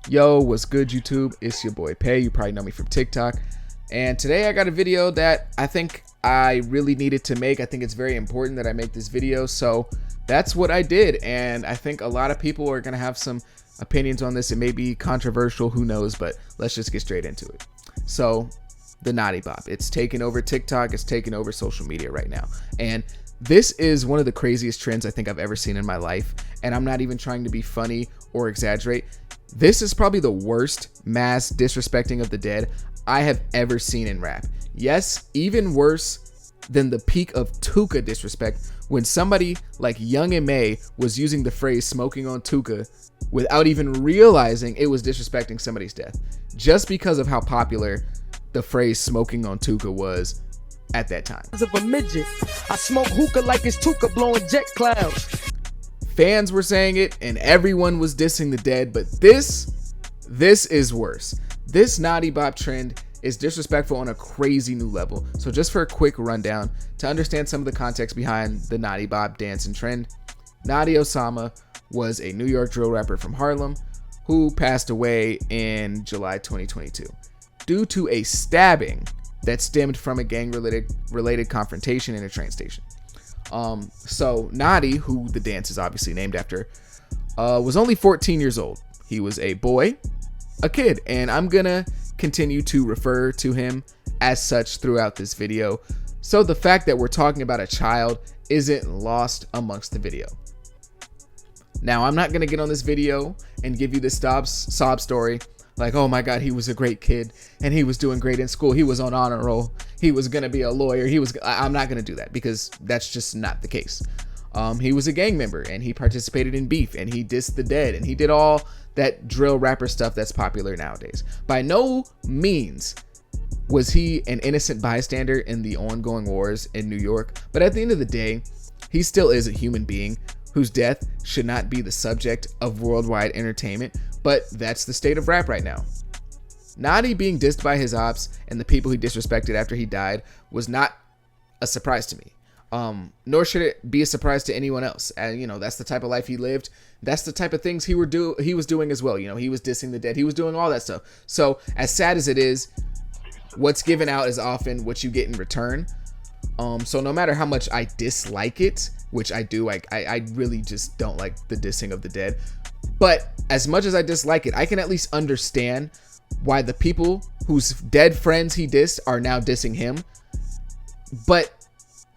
Yo, what's good, YouTube? It's your boy Pay. You probably know me from TikTok. And today I got a video that I think I really needed to make. I think it's very important that I make this video. So that's what I did. And I think a lot of people are going to have some opinions on this. It may be controversial, who knows, but let's just get straight into it. So the Naughty Bop, it's taken over TikTok. It's taken over social media right now. And this is one of the craziest trends I think I've ever seen in my life. And I'm not even trying to be funny or exaggerate. This is probably the worst mass disrespecting of the dead I have ever seen in rap. Yes, even worse than the peak of Tuka disrespect when somebody like Young M.A. was using the phrase smoking on Tuka without even realizing it was disrespecting somebody's death, just because of how popular the phrase smoking on Tuka was at that time. Of a midget, I smoke hookah like it's Tuka blowing jet clouds. Fans were saying it and everyone was dissing the dead, but this is worse. This Naughty Bop trend is disrespectful on a crazy new level. So just for a quick rundown, to understand some of the context behind the Naughty Bop dance and trend, Nadi Osama was a New York drill rapper from Harlem who passed away in July 2022 due to a stabbing that stemmed from a gang-related confrontation in a train station. So Nadi, who the dance is obviously named after, was only 14 years old. He was a boy, a kid, and I'm gonna continue to refer to him as such throughout this video. So the fact that we're talking about a child isn't lost amongst the video. Now, I'm not gonna get on this video and give you the sob story like, oh my God, he was a great kid and he was doing great in school. He was on honor roll. He was going to be a lawyer. I'm not going to do that because that's just not the case. He was a gang member and he participated in beef and he dissed the dead and he did all that drill rapper stuff that's popular nowadays. By no means was he an innocent bystander in the ongoing wars in New York. But at the end of the day, he still is a human being whose death should not be the subject of worldwide entertainment. But that's the state of rap right now. Nadi being dissed by his ops and the people he disrespected after he died was not a surprise to me. Nor should it be a surprise to anyone else. And that's the type of life he lived. That's the type of things he was doing as well. He was dissing the dead. He was doing all that stuff. So as sad as it is, what's given out is often what you get in return. So no matter how much I dislike it, which I do, I really just don't like the dissing of the dead. But as much as I dislike it, I can at least understand why the people whose dead friends he dissed are now dissing him. But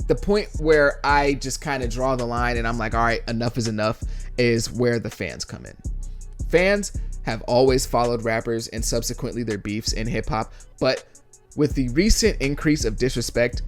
the point where I just kind of draw the line and I'm like, all right, enough is enough, is where the fans come in. Fans have always followed rappers and subsequently their beefs in hip hop. But with the recent increase of disrespect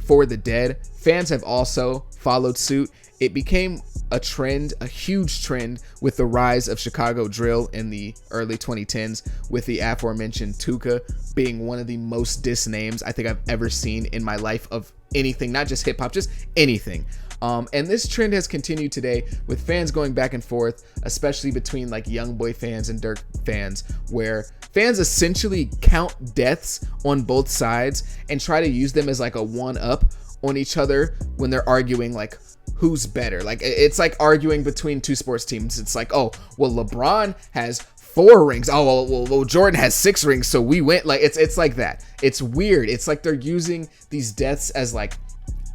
for the dead, fans have also followed suit. It became a trend, a huge trend, with the rise of Chicago drill in the early 2010s, with the aforementioned Tuka being one of the most diss names I think I've ever seen in my life of anything, not just hip hop, just anything. And this trend has continued today with fans going back and forth, especially between like Young Boy fans and Dirk fans, where fans essentially count deaths on both sides and try to use them as like a one-up on each other when they're arguing like who's better. Like it's like arguing between two sports teams. It's like, oh, well, LeBron has 4 rings. Oh, well, Jordan has 6 rings, so we went. Like it's like that. It's weird. It's like they're using these deaths as like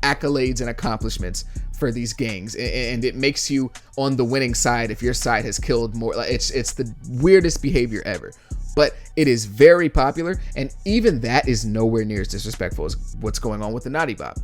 accolades and accomplishments for these gangs, and it makes you on the winning side if your side has killed more. Like it's the weirdest behavior ever. But it is very popular, and even that is nowhere near as disrespectful as what's going on with the Naughty Bop.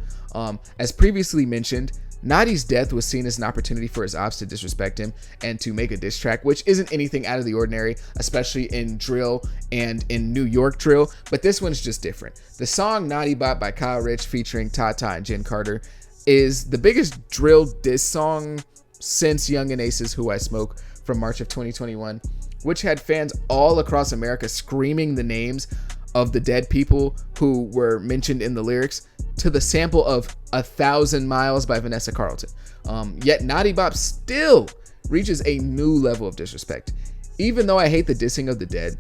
As previously mentioned, Nadi's death was seen as an opportunity for his ops to disrespect him and to make a diss track, which isn't anything out of the ordinary, especially in drill and in New York drill, but this one's just different. The song Naughty Bop by Kyle Rich featuring Tata and Jen Carter is the biggest drill diss song since Young and Ace's Who I Smoke from March of 2021, which had fans all across America screaming the names of the dead people who were mentioned in the lyrics to the sample of 1,000 Miles by Vanessa Carlton. Yet Naughty Bop still reaches a new level of disrespect. Even though I hate the dissing of the dead,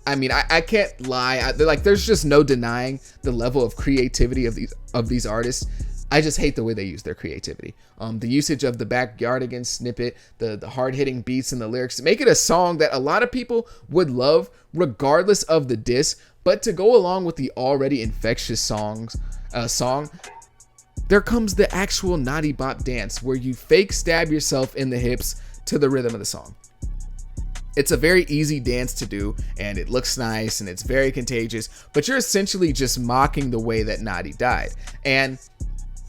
I mean, I can't lie. There's just no denying the level of creativity of these artists. I just hate the way they use their creativity. The usage of the backyardigan snippet, the hard-hitting beats and the lyrics, make it a song that a lot of people would love regardless of the diss. But to go along with the already infectious song, there comes the actual Naughty Bop dance where you fake stab yourself in the hips to the rhythm of the song. It's a very easy dance to do, and it looks nice, and it's very contagious, but you're essentially just mocking the way that Nadi died. And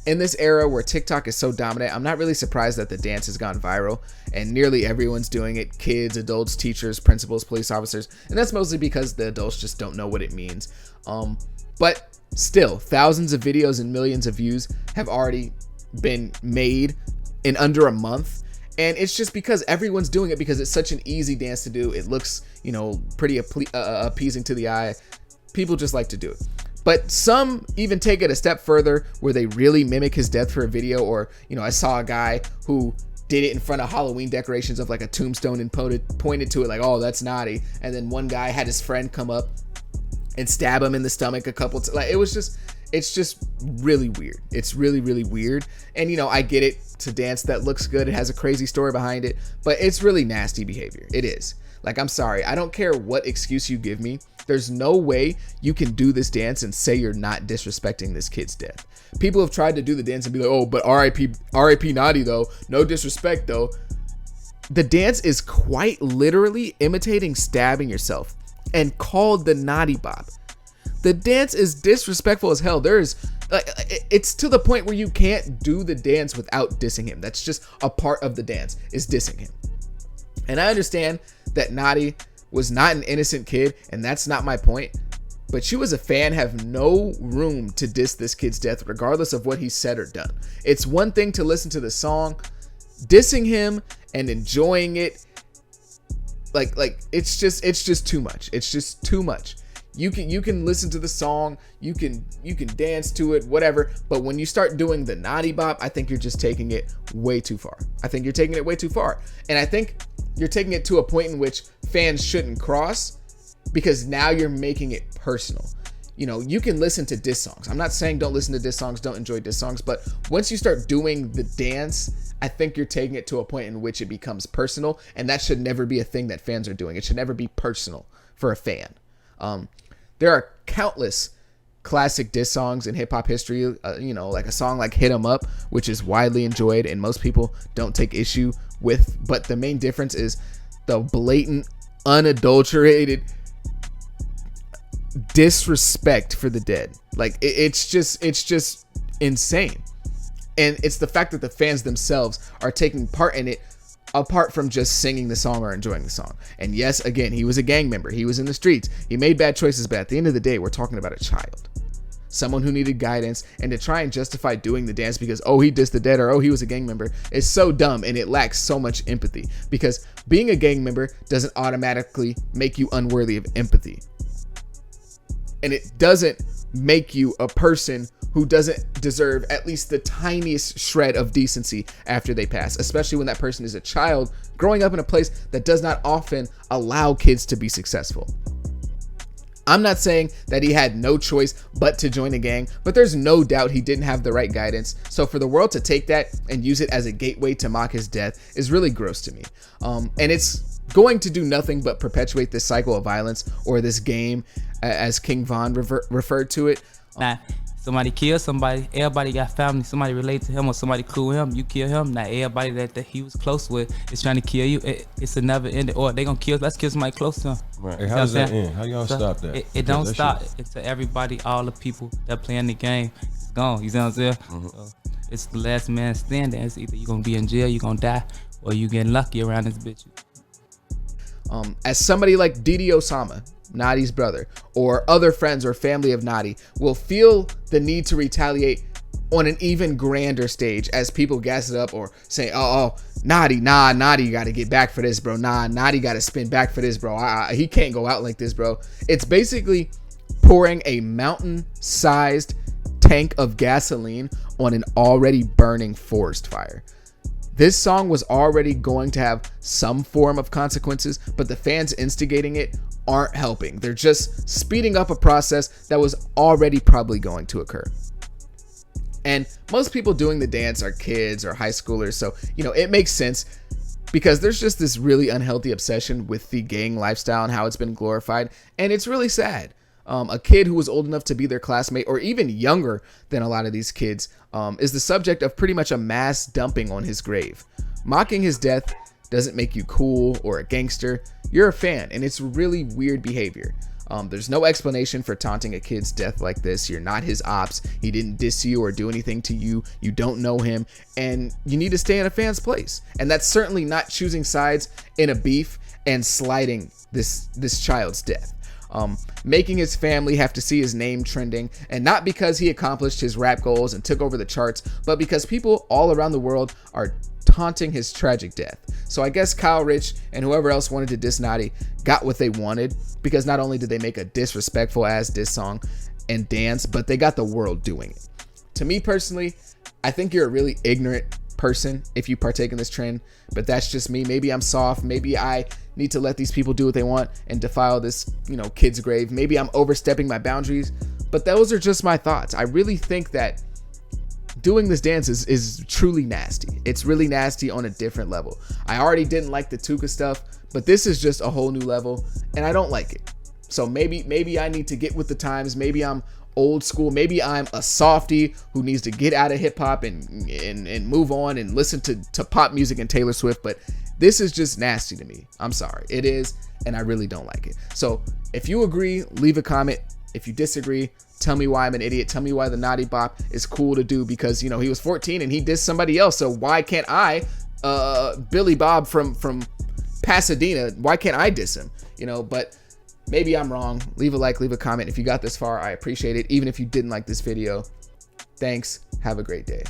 in this era where TikTok is so dominant, I'm not really surprised that the dance has gone viral, and nearly everyone's doing it. Kids, adults, teachers, principals, police officers, and that's mostly because the adults just don't know what it means. But still, thousands of videos and millions of views have already been made in under a month. And it's just because everyone's doing it because it's such an easy dance to do. It looks, pretty appeasing to the eye. People just like to do it. But some even take it a step further where they really mimic his death for a video. Or, I saw a guy who did it in front of Halloween decorations of like a tombstone and pointed to it like, oh, that's Naughty. And then one guy had his friend come up and stab him in the stomach a couple times. Like, it's just really weird. It's really, really weird. And, I get it. It's a dance that looks good. It has a crazy story behind it, but it's really nasty behavior. It is. Like, I'm sorry. I don't care what excuse you give me. There's no way you can do this dance and say you're not disrespecting this kid's death. People have tried to do the dance and be like, oh, but R.I.P. Naughty though. No disrespect though. The dance is quite literally imitating stabbing yourself and called the Naughty Bop. The dance is disrespectful as hell. It's to the point where you can't do the dance without dissing him. That's just a part of the dance, is dissing him. And I understand that Naughty was not an innocent kid, and that's not my point. But you as a fan have no room to diss this kid's death, regardless of what he said or done. It's one thing to listen to the song, dissing him and enjoying it. Like it's just too much. It's just too much. You can listen to the song, you can dance to it, whatever. But when you start doing the Naughty Bop, I think you're just taking it way too far. And I think you're taking it to a point in which fans shouldn't cross, because now you're making it personal. You can listen to diss songs. I'm not saying don't listen to diss songs, don't enjoy diss songs, but once you start doing the dance, I think you're taking it to a point in which it becomes personal, and that should never be a thing that fans are doing. It should never be personal for a fan. There are countless classic diss songs in hip hop history, like a song like Hit 'Em Up, which is widely enjoyed and most people don't take issue with. But the main difference is the blatant, unadulterated disrespect for the dead. Like, it's just insane. And it's the fact that the fans themselves are taking part in it, apart from just singing the song or enjoying the song. And yes, again, he was a gang member. He was in the streets. He made bad choices, but at the end of the day, we're talking about a child. Someone who needed guidance, and to try and justify doing the dance because, oh, he dissed the dead or, oh, he was a gang member is so dumb, and it lacks so much empathy, because being a gang member doesn't automatically make you unworthy of empathy. And it doesn't make you a person who doesn't deserve at least the tiniest shred of decency after they pass, especially when that person is a child growing up in a place that does not often allow kids to be successful. I'm not saying that he had no choice but to join a gang, but there's no doubt he didn't have the right guidance. So for the world to take that and use it as a gateway to mock his death is really gross to me. And it's going to do nothing but perpetuate this cycle of violence, or this game, as King Von referred to it. Now, somebody kill somebody, everybody got family, somebody relate to him or somebody cool with him, you kill him. Now everybody that he was close with is trying to kill you. It's a never ending, or they gonna kill, let's kill somebody close to him. Right. Hey, how does that end? How y'all stop that? It don't stop. It's to everybody, all the people that playing the game, it's gone. You see what I'm saying? Mm-hmm. So it's the last man standing. It's either you gonna be in jail, you gonna die, or you getting lucky around this bitch. As somebody like Nadi Osama, Nadi's brother, or other friends or family of Nadi will feel the need to retaliate on an even grander stage as people gas it up or say, oh, Nadi got to get back for this, bro. Nadi got to spin back for this, bro. He can't go out like this, bro. It's basically pouring a mountain-sized tank of gasoline on an already burning forest fire. This song was already going to have some form of consequences, but the fans instigating it aren't helping. They're just speeding up a process that was already probably going to occur. And most people doing the dance are kids or high schoolers. So, you know, it makes sense because there's just this really unhealthy obsession with the gang lifestyle and how it's been glorified. And it's really sad. A kid who was old enough to be their classmate or even younger than a lot of these kids is the subject of pretty much a mass dumping on his grave. Mocking his death doesn't make you cool or a gangster. You're a fan, and it's really weird behavior. There's no explanation for taunting a kid's death like this. You're not his ops. He didn't diss you or do anything to you. You don't know him, and you need to stay in a fan's place. And that's certainly not choosing sides in a beef and sliding this child's death. Making his family have to see his name trending, and not because he accomplished his rap goals and took over the charts, but because people all around the world are taunting his tragic death. So I guess Kyle Rich and whoever else wanted to diss Nadi got what they wanted, because not only did they make a disrespectful ass diss song and dance, but they got the world doing it. To me personally, I think you're a really ignorant person if you partake in this trend, but that's just me. Maybe I'm soft. Maybe I need to let these people do what they want and defile this, you know, kid's grave. Maybe I'm overstepping my boundaries, but those are just my thoughts. I really think that doing this dance is truly nasty. It's really nasty on a different level. I already didn't like the Tuka stuff, but this is just a whole new level, and I don't like it. So maybe I need to get with the times. Maybe I'm old school. Maybe I'm a softie who needs to get out of hip hop and move on and listen to pop music and Taylor Swift. But this is just nasty to me. I'm sorry. It is, and I really don't like it. So if you agree, leave a comment. If you disagree, tell me why I'm an idiot. Tell me why the Naughty Bop is cool to do, because, you know, he was 14 and he dissed somebody else. So why can't I, Billy Bob from Pasadena, why can't I diss him? You know, but maybe I'm wrong. Leave a like, leave a comment. If you got this far, I appreciate it. Even if you didn't like this video, thanks. Have a great day.